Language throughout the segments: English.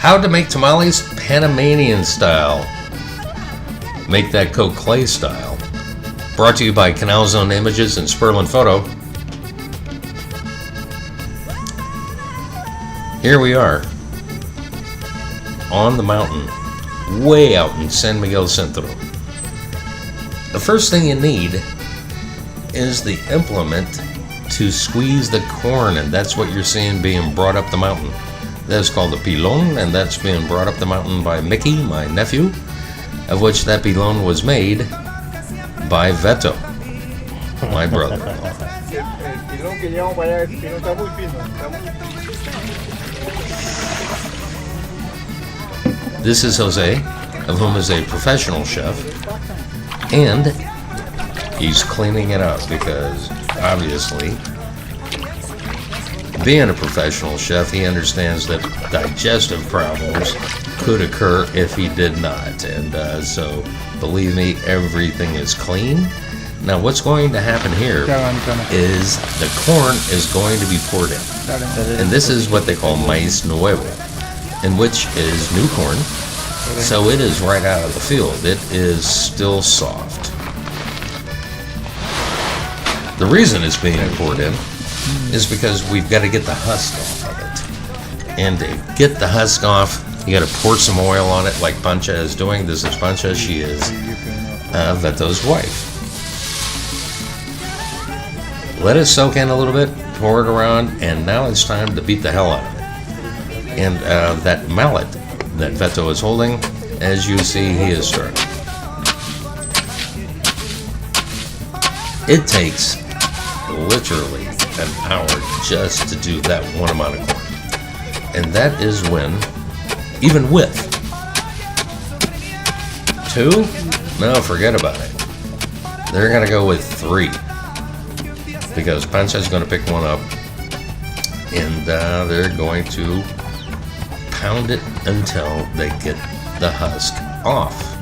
How to make tamales Panamanian style. Make that Cocle style. Brought to you by Canal Zone Images and Sperlin Photo. Here we are on the mountain, way out in San Miguel Centro. The first thing you need is the implement to squeeze the corn, and that's what you're seeing being brought up the mountain. That's called the pilon, and that's being brought up the mountain by Mickey, my nephew, of which that pilon was made by Veto, my brother-in-law. This is Jose, of whom is a professional chef, and he's cleaning it up because, obviously, being a professional chef, he understands that digestive problems could occur if he did not. And so, believe me, everything is clean. Now, what's going to happen here is the corn is going to be poured in. And this is what they call maíz nuevo, in which is new corn. So it is right out of the field. It is still soft. The reason it's being poured in is because we've got to get the husk off of it. And to get the husk off, you got to pour some oil on it like Pancha is doing. This is Pancha. She is Veto's wife. Let it soak in a little bit, pour it around, and now it's time to beat the hell out of it. And that mallet that Veto is holding, as you see, he is stirring. It takes literally an hour just to do that one amount of corn. And that is when, even with 2, no, forget about it. They're going to go with 3. Because Pancha's going to pick one up, and they're going to pound it until they get the husk off.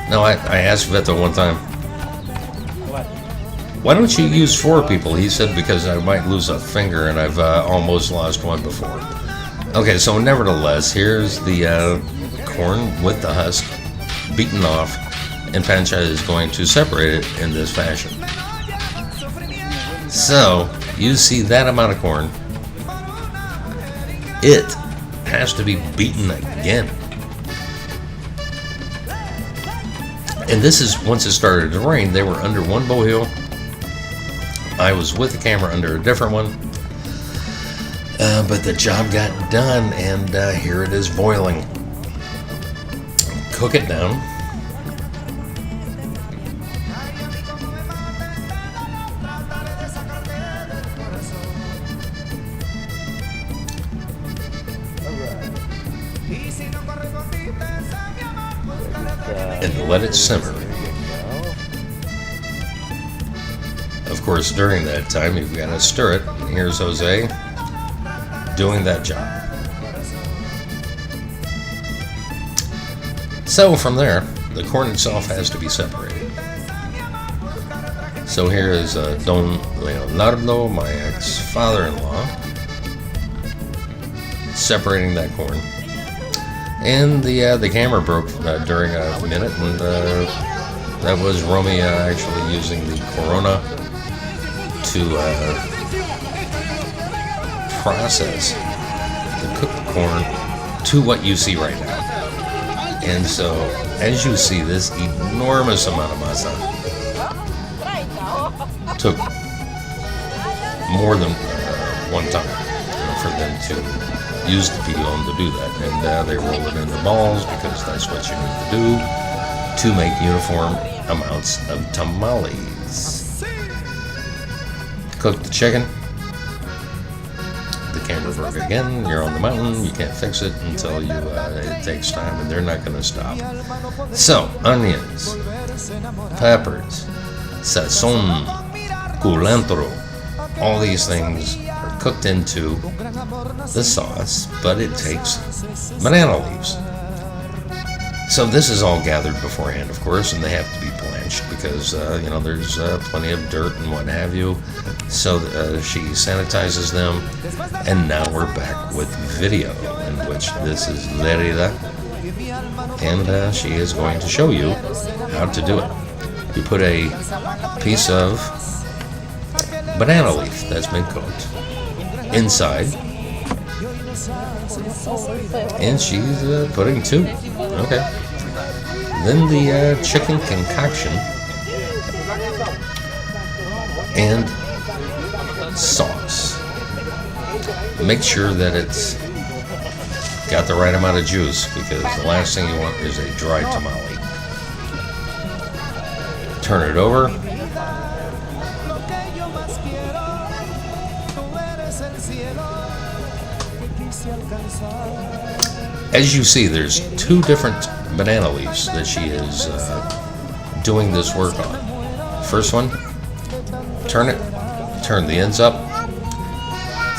Now, I asked Veto one time, why don't you use 4 people? He said, because I might lose a finger, and I've almost lost one before. Okay, so nevertheless, here's the corn with the husk beaten off, and Pancha is going to separate it in this fashion. So, you see that amount of corn. It has to be beaten again. And this is once it started to rain. They were under one bohill. I was with the camera under a different one. But the job got done, and here it is boiling. Cook it down. And let it simmer. Of course, during that time, you've got to stir it. And here's Jose doing that job. So from there, the corn itself has to be separated. So here is Don Leonardo, my ex-father-in-law, separating that corn. And the camera broke during a minute, and that was Romy actually using the Corona to process the cooked corn to what you see right now. And so, as you see, this enormous amount of masa took more than one time for them to use the pilon to do that, and they roll it into balls because that's what you need to do to make uniform amounts of tamales. Cook the chicken. The camera broke again. You're on the mountain. You can't fix it until you. It takes time, and they're not going to stop. So onions, peppers, sazon, culantro, all these things cooked into the sauce, but it takes banana leaves. So this is all gathered beforehand, of course, and they have to be blanched because, there's plenty of dirt and what have you. So she sanitizes them, and now we're back with video, in which this is Lerida, and she is going to show you how to do it. You put a piece of banana leaf that's been cooked inside, and she's putting 2. Okay. Then the chicken concoction and sauce. Make sure that it's got the right amount of juice, because the last thing you want is a dry tamale. Turn it over. As you see, there's 2 different banana leaves that she is doing this work on. First one, turn the ends up.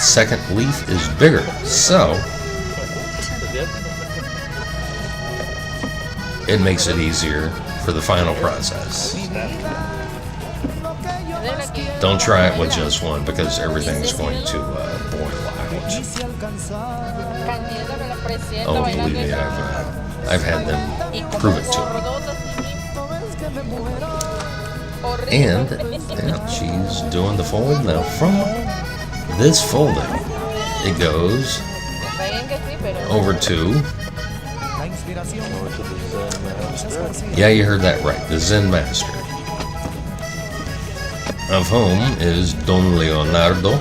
Second leaf is bigger, so it makes it easier for the final process. Don't try it with just one, because everything's going to boil out. Oh, believe me, I've had them prove it to me. And she's doing the fold. Now from this folding, it goes over to, yeah, you heard that right, the Zen Master, of whom is Don Leonardo,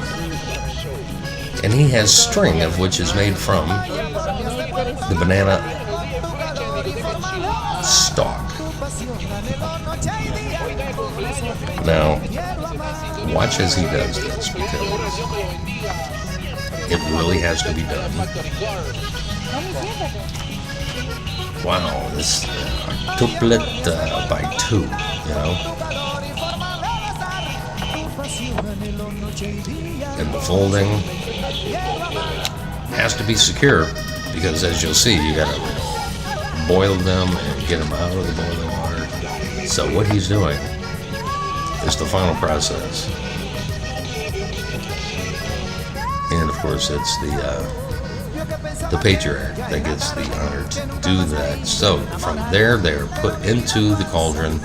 and he has string, of which is made from the banana stalk. Now, watch as he does this, because it really has to be done. Wow, this tuplet by 2, And the folding has to be secure, because as you'll see, you gotta boil them and get them out of the boiling water. So what he's doing is the final process. And of course, it's the patriarch that gets the honor to do that. So from there, they're put into the cauldron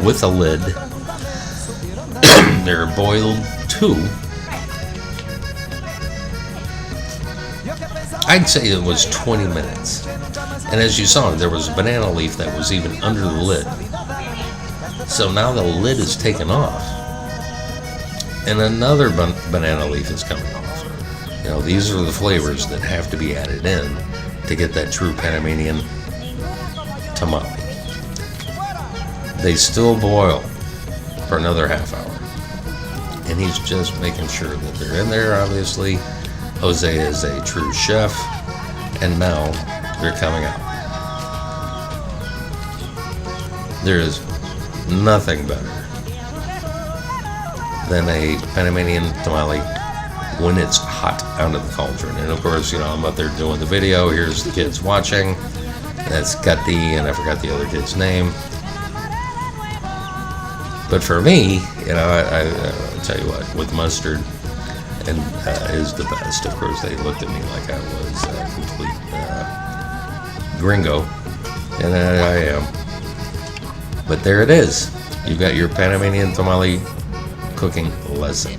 with a lid. They're boiled to, I'd say it was 20 minutes. And as you saw, there was a banana leaf that was even under the lid. So now the lid is taken off, and another banana leaf is coming off. These are the flavors that have to be added in to get that true Panamanian tamale. They still boil for another half hour. And he's just making sure that they're in there, obviously. Jose is a true chef, and now they're coming out. There is nothing better than a Panamanian tamale when it's hot out of the cauldron. And of course, I'm up there doing the video. Here's the kids watching. That's Gatti, and I forgot the other kid's name. But for me, I tell you what, with mustard and is the best. Of course, they looked at me like I was a complete gringo, and I am. But there it is. You've got your Panamanian tamale cooking lesson.